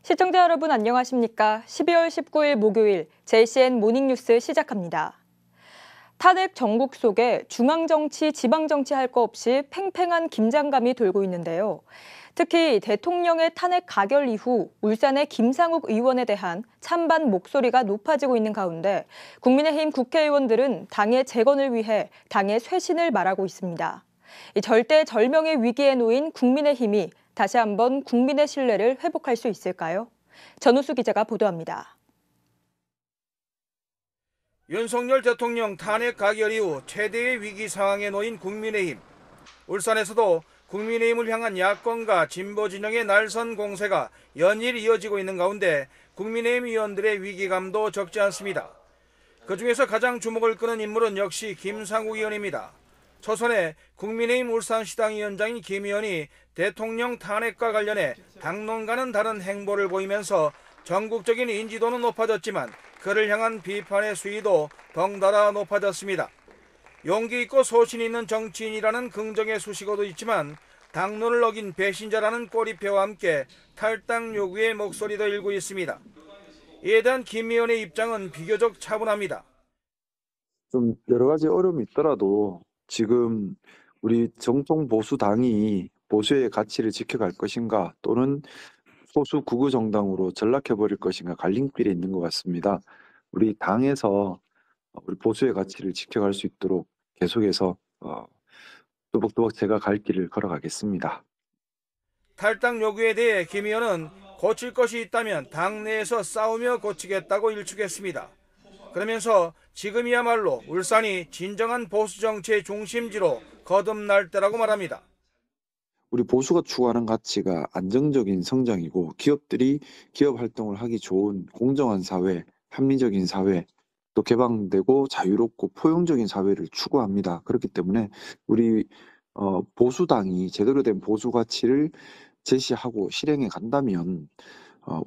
시청자 여러분 안녕하십니까? 12월 19일 목요일 JCN 모닝뉴스 시작합니다. 탄핵 정국 속에 중앙정치, 지방정치 할 거 없이 팽팽한 긴장감이 돌고 있는데요. 특히 대통령의 탄핵 가결 이후 울산의 김상욱 의원에 대한 찬반 목소리가 높아지고 있는 가운데 국민의힘 국회의원들은 당의 재건을 위해 당의 쇄신을 말하고 있습니다. 이 절대절명의 위기에 놓인 국민의힘이 다시 한번 국민의 신뢰를 회복할 수 있을까요? 전우수 기자가 보도합니다. 윤석열 대통령 탄핵 가결 이후 최대의 위기 상황에 놓인 국민의힘. 울산에서도 국민의힘을 향한 야권과 진보 진영의 날선 공세가 연일 이어지고 있는 가운데 국민의힘 의원들의 위기감도 적지 않습니다. 그중에서 가장 주목을 끄는 인물은 역시 김상욱 의원입니다. 초선의 국민의힘 울산시당 위원장인 김 의원이 대통령 탄핵과 관련해 당론과는 다른 행보를 보이면서 전국적인 인지도는 높아졌지만 그를 향한 비판의 수위도 덩달아 높아졌습니다. 용기 있고 소신 있는 정치인이라는 긍정의 수식어도 있지만 당론을 어긴 배신자라는 꼬리표와 함께 탈당 요구의 목소리도 일고 있습니다. 이에 대한 김 의원의 입장은 비교적 차분합니다. 좀 여러 가지 어려움이 있더라도 지금 우리 정통 보수당이 보수의 가치를 지켜갈 것인가 또는 소수 극우 정당으로 전락해버릴 것인가 갈림길에 있는 것 같습니다. 우리 당에서 우리 보수의 가치를 지켜갈 수 있도록 계속해서 또박또박 제가 갈 길을 걸어가겠습니다. 탈당 요구에 대해 김 의원은 고칠 것이 있다면 당내에서 싸우며 고치겠다고 일축했습니다. 그러면서 지금이야말로 울산이 진정한 보수 정치의 중심지로 거듭날 때라고 말합니다. 우리 보수가 추구하는 가치가 안정적인 성장이고 기업들이 기업 활동을 하기 좋은 공정한 사회, 합리적인 사회, 또 개방되고 자유롭고 포용적인 사회를 추구합니다. 그렇기 때문에 우리 보수당이 제대로 된 보수 가치를 제시하고 실행해 간다면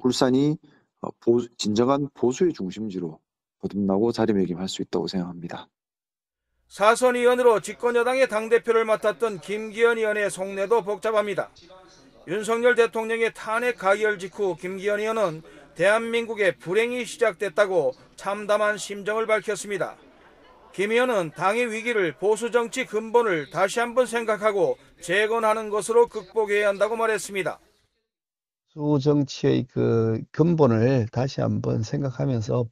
울산이 진정한 보수의 중심지로 거듭나고 자리매김할 수 있다고 생각합니다. 사선 의원으로 집권여당의 당대표를 맡았던 김기현 의원의 속내도 복잡합니다. 윤석열 대통령의 탄핵 가결 직후 김기현 의원은 대한민국의 불행이 시작됐다고 참담한 심정을 밝혔습니다. 김 의원은 당의 위기를 보수정치 근본을 다시 한번 생각하고 재건하는 것으로 극복해야 한다고 말했습니다. 보수정치의 그 근본을 다시 한번 생각하면서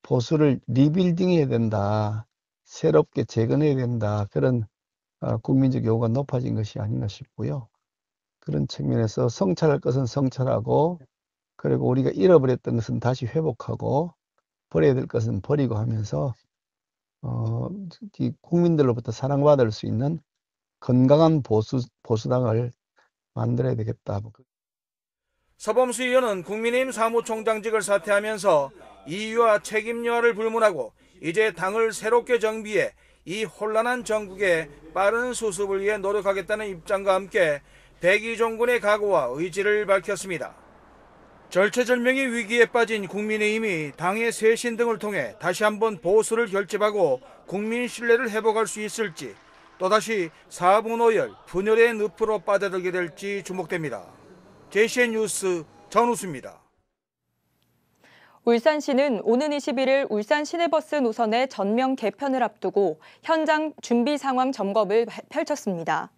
보수를 리빌딩해야 된다. 새롭게 재건해야 된다. 그런 국민적 요구가 높아진 것이 아닌가 싶고요. 그런 측면에서 성찰할 것은 성찰하고 그리고 우리가 잃어버렸던 것은 다시 회복하고 버려야 될 것은 버리고 하면서 국민들로부터 사랑받을 수 있는 건강한 보수당을 만들어야 되겠다. 서범수 의원은 국민의힘 사무총장직을 사퇴하면서 이유와 책임 여하를 불문하고 이제 당을 새롭게 정비해 이 혼란한 정국의 빠른 수습을 위해 노력하겠다는 입장과 함께 백의종군의 각오와 의지를 밝혔습니다. 절체절명의 위기에 빠진 국민의힘이 당의 쇄신 등을 통해 다시 한번 보수를 결집하고 국민 신뢰를 회복할 수 있을지 또다시 사분오열, 분열의 늪으로 빠져들게 될지 주목됩니다. JCN 뉴스 전우수입니다. 울산시는 오는 21일 울산 시내버스 노선의 전면 개편을 앞두고 현장 준비 상황 점검을 펼쳤습니다.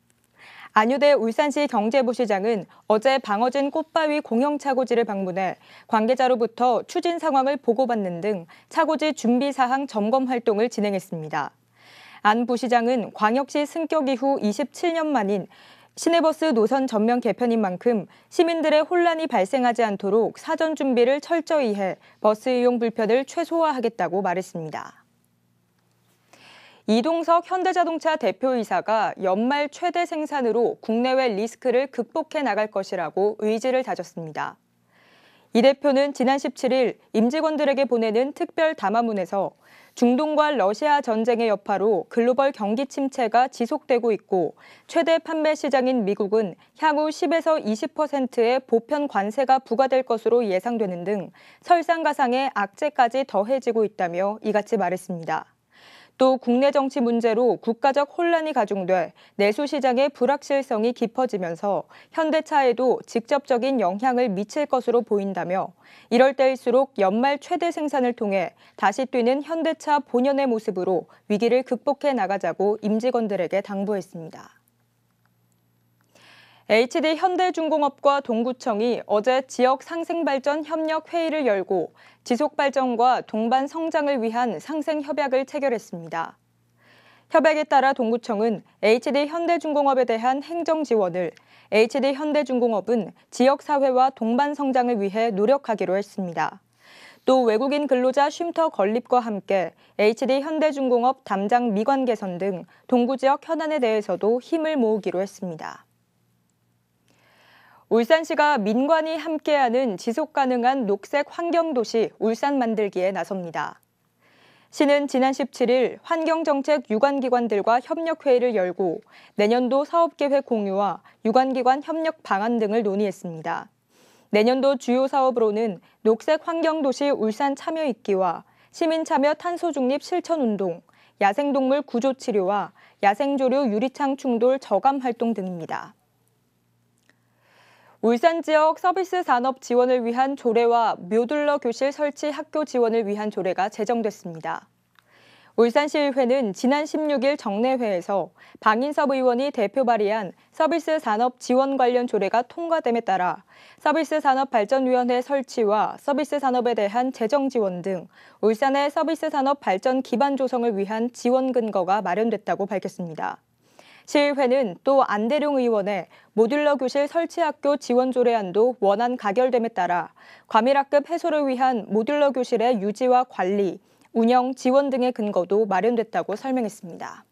안효대 울산시 경제부시장은 어제 방어진 꽃바위 공영차고지를 방문해 관계자로부터 추진 상황을 보고받는 등 차고지 준비 사항 점검 활동을 진행했습니다. 안 부시장은 광역시 승격 이후 27년 만인 시내버스 노선 전면 개편인 만큼 시민들의 혼란이 발생하지 않도록 사전 준비를 철저히 해 버스 이용 불편을 최소화하겠다고 말했습니다. 이동석 현대자동차 대표이사가 연말 최대 생산으로 국내외 리스크를 극복해 나갈 것이라고 의지를 다졌습니다. 이 대표는 지난 17일 임직원들에게 보내는 특별 담화문에서 중동과 러시아 전쟁의 여파로 글로벌 경기 침체가 지속되고 있고 최대 판매 시장인 미국은 향후 10에서 20%의 보편 관세가 부과될 것으로 예상되는 등 설상가상의 악재까지 더해지고 있다며 이같이 말했습니다. 또 국내 정치 문제로 국가적 혼란이 가중돼 내수시장의 불확실성이 깊어지면서 현대차에도 직접적인 영향을 미칠 것으로 보인다며 이럴 때일수록 연말 최대 생산을 통해 다시 뛰는 현대차 본연의 모습으로 위기를 극복해 나가자고 임직원들에게 당부했습니다. HD 현대중공업과 동구청이 어제 지역 상생발전 협력 회의를 열고 지속발전과 동반 성장을 위한 상생협약을 체결했습니다. 협약에 따라 동구청은 HD 현대중공업에 대한 행정 지원을, HD 현대중공업은 지역사회와 동반 성장을 위해 노력하기로 했습니다. 또 외국인 근로자 쉼터 건립과 함께 HD 현대중공업 담장 미관 개선 등 동구 지역 현안에 대해서도 힘을 모으기로 했습니다. 울산시가 민관이 함께하는 지속가능한 녹색 환경도시 울산 만들기에 나섭니다. 시는 지난 17일 환경정책 유관기관들과 협력회의를 열고 내년도 사업계획 공유와 유관기관 협력 방안 등을 논의했습니다. 내년도 주요 사업으로는 녹색 환경도시 울산 참여있기와 시민참여 탄소중립 실천운동, 야생동물 구조치료와 야생조류 유리창 충돌 저감 활동 등입니다. 울산 지역 서비스 산업 지원을 위한 조례와 묘둘러 교실 설치 학교 지원을 위한 조례가 제정됐습니다. 울산시의회는 지난 16일 정례회에서 방인섭 의원이 대표 발의한 서비스 산업 지원 관련 조례가 통과됨에 따라 서비스 산업 발전위원회 설치와 서비스 산업에 대한 재정 지원 등 울산의 서비스 산업 발전 기반 조성을 위한 지원 근거가 마련됐다고 밝혔습니다. 시의회는 또 안대룡 의원의 모듈러 교실 설치 학교 지원 조례안도 원안 가결됨에 따라 과밀학급 해소를 위한 모듈러 교실의 유지와 관리, 운영, 지원 등의 근거도 마련됐다고 설명했습니다.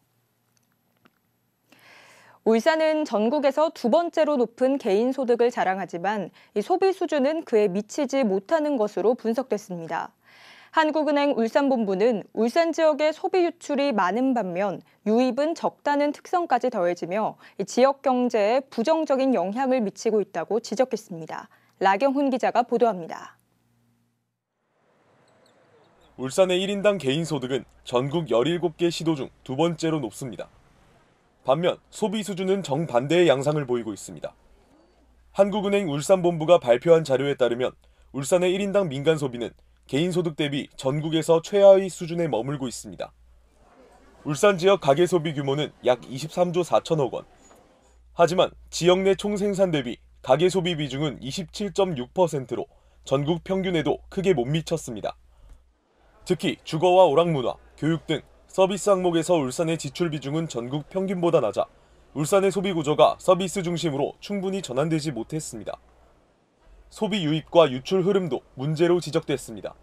울산은 전국에서 두 번째로 높은 개인 소득을 자랑하지만 이 소비 수준은 그에 미치지 못하는 것으로 분석됐습니다. 한국은행 울산본부는 울산 지역의 소비 유출이 많은 반면 유입은 적다는 특성까지 더해지며 지역 경제에 부정적인 영향을 미치고 있다고 지적했습니다. 라경훈 기자가 보도합니다. 울산의 1인당 개인 소득은 전국 17개 시도 중 두 번째로 높습니다. 반면 소비 수준은 정반대의 양상을 보이고 있습니다. 한국은행 울산본부가 발표한 자료에 따르면 울산의 1인당 민간 소비는 개인 소득 대비 전국에서 최하위 수준에 머물고 있습니다. 울산 지역 가계 소비 규모는 약 23조 4천억 원. 하지만 지역 내 총생산 대비 가계 소비 비중은 27.6%로 전국 평균에도 크게 못 미쳤습니다. 특히 주거와 오락문화, 교육 등 서비스 항목에서 울산의 지출 비중은 전국 평균보다 낮아 울산의 소비 구조가 서비스 중심으로 충분히 전환되지 못했습니다. 소비 유입과 유출 흐름도 문제로 지적됐습니다.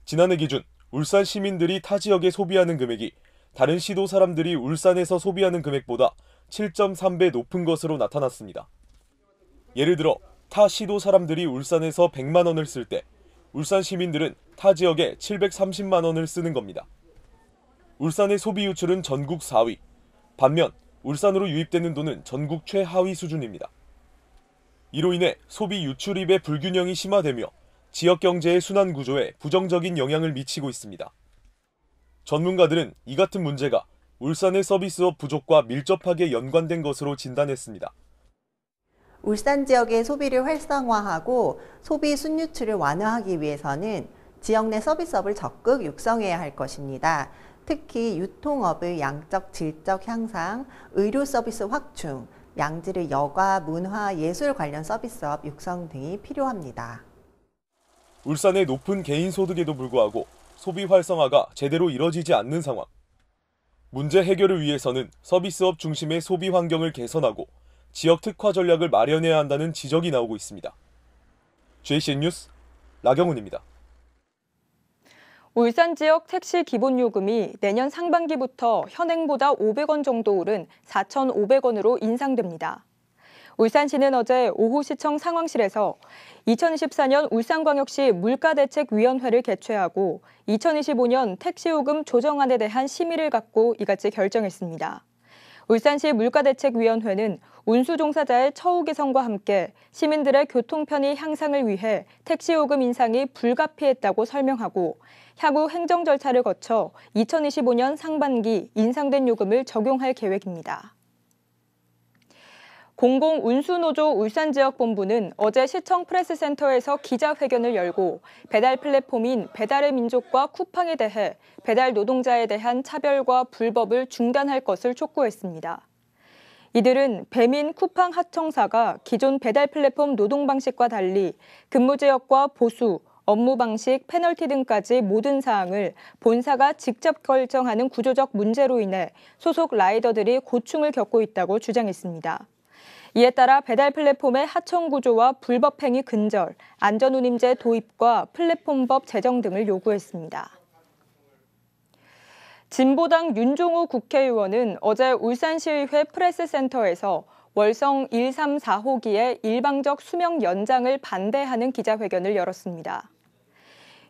지난해 기준 울산 시민들이 타 지역에 소비하는 금액이 다른 시도 사람들이 울산에서 소비하는 금액보다 7.3배 높은 것으로 나타났습니다. 예를 들어 타 시도 사람들이 울산에서 100만 원을 쓸 때 울산 시민들은 타 지역에 730만 원을 쓰는 겁니다. 울산의 소비 유출은 전국 4위, 반면 울산으로 유입되는 돈은 전국 최하위 수준입니다. 이로 인해 소비 유출입의 불균형이 심화되며 지역 경제의 순환 구조에 부정적인 영향을 미치고 있습니다. 전문가들은 이 같은 문제가 울산의 서비스업 부족과 밀접하게 연관된 것으로 진단했습니다. 울산 지역의 소비를 활성화하고 소비 순유출을 완화하기 위해서는 지역 내 서비스업을 적극 육성해야 할 것입니다. 특히 유통업의 양적, 질적 향상, 의료 서비스 확충, 양질의 여가, 문화, 예술 관련 서비스업 육성 등이 필요합니다. 울산의 높은 개인 소득에도 불구하고 소비 활성화가 제대로 이뤄지지 않는 상황. 문제 해결을 위해서는 서비스업 중심의 소비 환경을 개선하고 지역 특화 전략을 마련해야 한다는 지적이 나오고 있습니다. JCN 뉴스 라경훈입니다. 울산 지역 택시 기본요금이 내년 상반기부터 현행보다 500원 정도 오른 4,500원으로 인상됩니다. 울산시는 어제 오후 시청 상황실에서 2024년 울산광역시 물가대책위원회를 개최하고 2025년 택시요금 조정안에 대한 심의를 갖고 이같이 결정했습니다. 울산시 물가대책위원회는 운수 종사자의 처우 개선과 함께 시민들의 교통 편의 향상을 위해 택시 요금 인상이 불가피했다고 설명하고 향후 행정 절차를 거쳐 2025년 상반기 인상된 요금을 적용할 계획입니다. 공공운수노조 울산지역본부는 어제 시청 프레스센터에서 기자회견을 열고 배달 플랫폼인 배달의 민족과 쿠팡에 대해 배달 노동자에 대한 차별과 불법을 중단할 것을 촉구했습니다. 이들은 배민 쿠팡 하청사가 기존 배달 플랫폼 노동 방식과 달리 근무 지역과 보수, 업무 방식, 페널티 등까지 모든 사항을 본사가 직접 결정하는 구조적 문제로 인해 소속 라이더들이 고충을 겪고 있다고 주장했습니다. 이에 따라 배달 플랫폼의 하청 구조와 불법 행위 근절, 안전운임제 도입과 플랫폼법 제정 등을 요구했습니다. 진보당 윤종호 국회의원은 어제 울산시의회 프레스센터에서 월성 134호기의 일방적 수명 연장을 반대하는 기자회견을 열었습니다.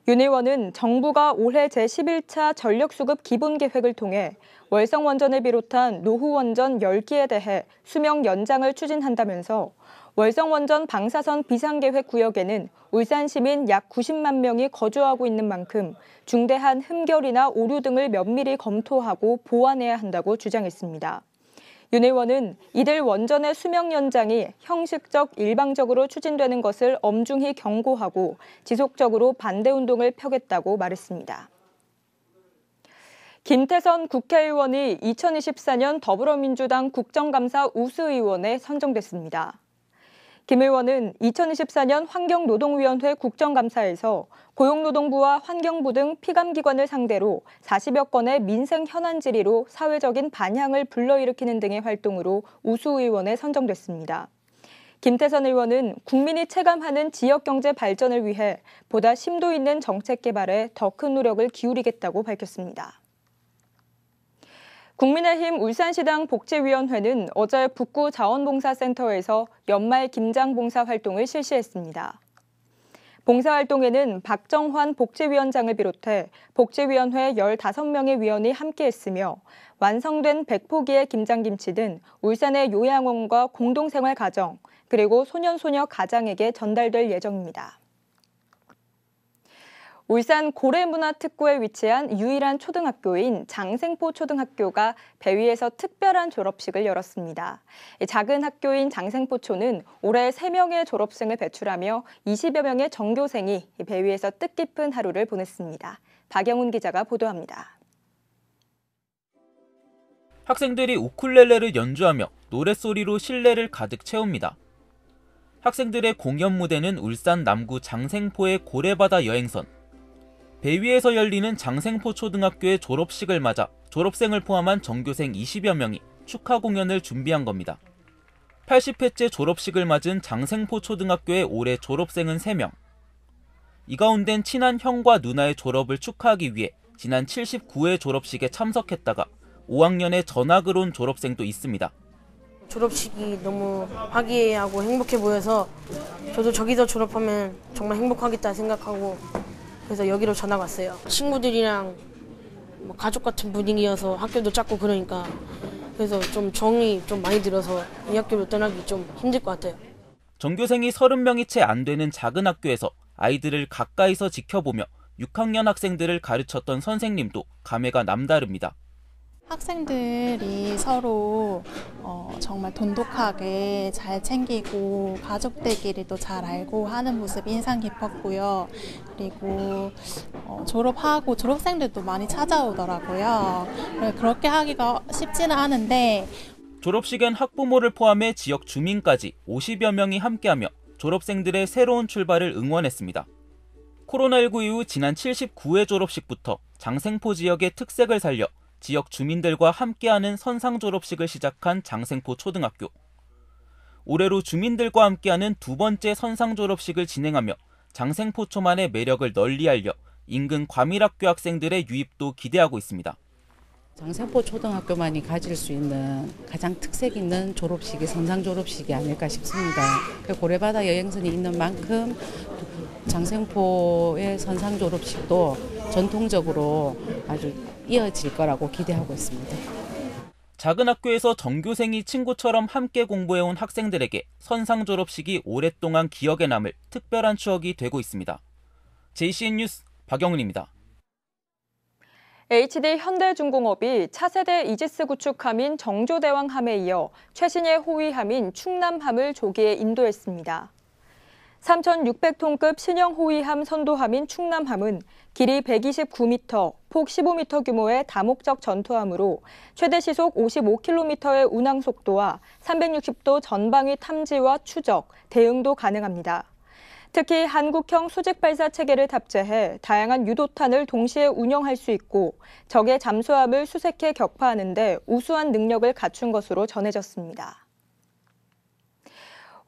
윤 의원은 정부가 올해 제11차 전력수급 기본계획을 통해 월성원전을 비롯한 노후원전 10기에 대해 수명 연장을 추진한다면서 월성원전 방사선 비상계획 구역에는 울산 시민 약 90만 명이 거주하고 있는 만큼 중대한 흠결이나 오류 등을 면밀히 검토하고 보완해야 한다고 주장했습니다. 윤 의원은 이들 원전의 수명 연장이 형식적 일방적으로 추진되는 것을 엄중히 경고하고 지속적으로 반대운동을 펴겠다고 말했습니다. 김태선 국회의원이 2024년 더불어민주당 국정감사 우수의원에 선정됐습니다. 김 의원은 2024년 환경노동위원회 국정감사에서 고용노동부와 환경부 등 피감기관을 상대로 40여 건의 민생 현안 질의로 사회적인 반향을 불러일으키는 등의 활동으로 우수의원에 선정됐습니다. 김태선 의원은 국민이 체감하는 지역경제 발전을 위해 보다 심도 있는 정책 개발에 더 큰 노력을 기울이겠다고 밝혔습니다. 국민의힘 울산시당 복지위원회는 어제 북구 자원봉사센터에서 연말 김장봉사 활동을 실시했습니다. 봉사활동에는 박정환 복지위원장을 비롯해 복지위원회 15명의 위원이 함께했으며 완성된 100포기의 김장김치 등 울산의 요양원과 공동생활가정 그리고 소년소녀 가장에게 전달될 예정입니다. 울산 고래문화특구에 위치한 유일한 초등학교인 장생포 초등학교가 배 위에서 특별한 졸업식을 열었습니다. 작은 학교인 장생포초는 올해 3명의 졸업생을 배출하며 20여 명의 전교생이 배 위에서 뜻깊은 하루를 보냈습니다. 박영훈 기자가 보도합니다. 학생들이 우쿨렐레를 연주하며 노랫소리로 실내를 가득 채웁니다. 학생들의 공연 무대는 울산 남구 장생포의 고래바다 여행선. 배 위에서 열리는 장생포 초등학교의 졸업식을 맞아 졸업생을 포함한 전교생 20여 명이 축하 공연을 준비한 겁니다. 80회째 졸업식을 맞은 장생포 초등학교의 올해 졸업생은 3명. 이 가운데는 친한 형과 누나의 졸업을 축하하기 위해 지난 79회 졸업식에 참석했다가 5학년에 전학을 온 졸업생도 있습니다. 졸업식이 너무 화기애애하고 행복해 보여서 저도 저기서 졸업하면 정말 행복하겠다 생각하고 그래서 여기로 전학 왔어요. 친구들이랑 가족 같은 분위기여서 학교도 작고 그러니까 그래서 좀 정이 좀 많이 들어서 이 학교를 떠나기 좀 힘들 것 같아요. 전교생이 30명이 채 안 되는 작은 학교에서 아이들을 가까이서 지켜보며 6학년 학생들을 가르쳤던 선생님도 감회가 남다릅니다. 학생들이 서로 정말 돈독하게 잘 챙기고 가족들끼리도 잘 알고 하는 모습이 인상 깊었고요. 그리고 졸업하고 졸업생들도 많이 찾아오더라고요. 그렇게 하기가 쉽지는 않은데 졸업식엔 학부모를 포함해 지역 주민까지 50여 명이 함께하며 졸업생들의 새로운 출발을 응원했습니다. 코로나19 이후 지난 79회 졸업식부터 장생포 지역의 특색을 살려 지역 주민들과 함께하는 선상 졸업식을 시작한 장생포 초등학교. 올해로 주민들과 함께하는 두 번째 선상 졸업식을 진행하며 장생포초만의 매력을 널리 알려 인근 과밀학교 학생들의 유입도 기대하고 있습니다. 장생포 초등학교만이 가질 수 있는 가장 특색 있는 졸업식이 선상 졸업식이 아닐까 싶습니다. 고래바다 여행선이 있는 만큼 장생포의 선상 졸업식도 전통적으로 아주 이어질 거라고 기대하고 있습니다. 작은 학교에서 전교생이 친구처럼 함께 공부해온 학생들에게 선상 졸업식이 오랫동안 기억에 남을 특별한 추억이 되고 있습니다. JCN 뉴스 박영은입니다. HD 현대중공업이 차세대 이지스 구축함인 정조대왕함에 이어 최신의 호위함인 충남함을 조기에 인도했습니다. 3,600톤급 신형 호위함 선도함인 충남함은 길이 129m, 폭 15m 규모의 다목적 전투함으로 최대 시속 55km의 운항 속도와 360도 전방위 탐지와 추적, 대응도 가능합니다. 특히 한국형 수직 발사 체계를 탑재해 다양한 유도탄을 동시에 운영할 수 있고 적의 잠수함을 수색해 격파하는 데 우수한 능력을 갖춘 것으로 전해졌습니다.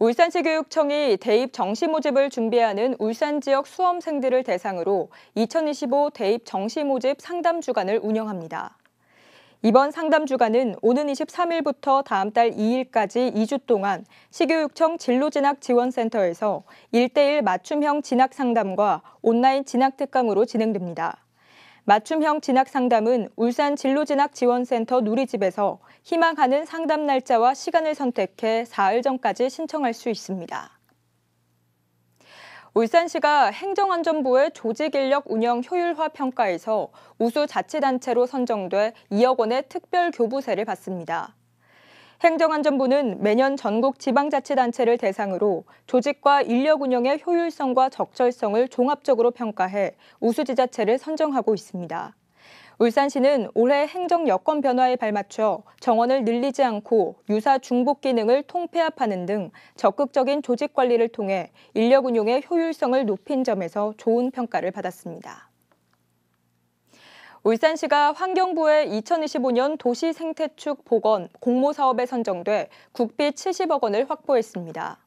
울산시 교육청이 대입 정시 모집을 준비하는 울산 지역 수험생들을 대상으로 2025 대입 정시 모집 상담 주간을 운영합니다. 이번 상담 주간은 오는 23일부터 다음 달 2일까지 2주 동안 시교육청 진로진학지원센터에서 1:1 맞춤형 진학 상담과 온라인 진학 특강으로 진행됩니다. 맞춤형 진학 상담은 울산 진로진학지원센터 누리집에서 희망하는 상담 날짜와 시간을 선택해 사흘 전까지 신청할 수 있습니다. 울산시가 행정안전부의 조직인력 운영 효율화 평가에서 우수 자치단체로 선정돼 2억 원의 특별 교부세를 받습니다. 행정안전부는 매년 전국 지방자치단체를 대상으로 조직과 인력 운영의 효율성과 적절성을 종합적으로 평가해 우수지자체를 선정하고 있습니다. 울산시는 올해 행정 여건 변화에 발맞춰 정원을 늘리지 않고 유사 중복 기능을 통폐합하는 등 적극적인 조직 관리를 통해 인력 운용의 효율성을 높인 점에서 좋은 평가를 받았습니다. 울산시가 환경부의 2025년 도시생태축 복원 공모사업에 선정돼 국비 70억 원을 확보했습니다.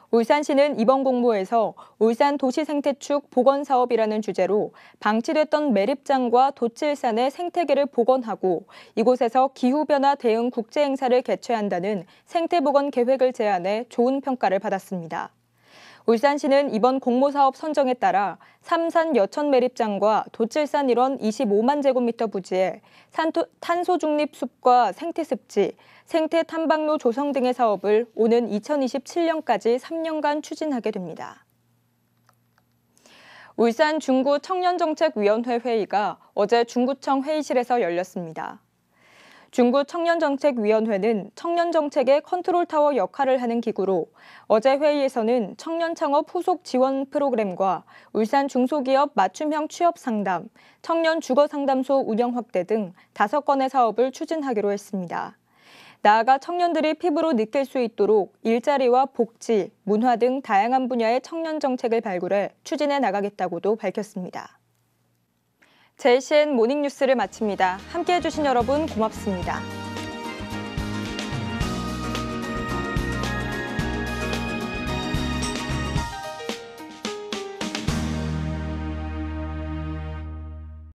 울산시는 이번 공모에서 울산 도시생태축 복원사업이라는 주제로 방치됐던 매립장과 도칠산의 생태계를 복원하고 이곳에서 기후변화 대응 국제행사를 개최한다는 생태복원 계획을 제안해 좋은 평가를 받았습니다. 울산시는 이번 공모사업 선정에 따라 삼산 여천 매립장과 도칠산 일원 25만 제곱미터 부지에 탄소중립 숲과 생태습지, 생태탐방로 조성 등의 사업을 오는 2027년까지 3년간 추진하게 됩니다. 울산 중구 청년정책위원회 회의가 어제 중구청 회의실에서 열렸습니다. 중구 청년정책위원회는 청년정책의 컨트롤타워 역할을 하는 기구로 어제 회의에서는 청년창업 후속 지원 프로그램과 울산 중소기업 맞춤형 취업상담, 청년 주거상담소 운영 확대 등 5건의 사업을 추진하기로 했습니다. 나아가 청년들이 피부로 느낄 수 있도록 일자리와 복지, 문화 등 다양한 분야의 청년정책을 발굴해 추진해 나가겠다고도 밝혔습니다. JCN 모닝뉴스를 마칩니다. 함께해 주신 여러분 고맙습니다.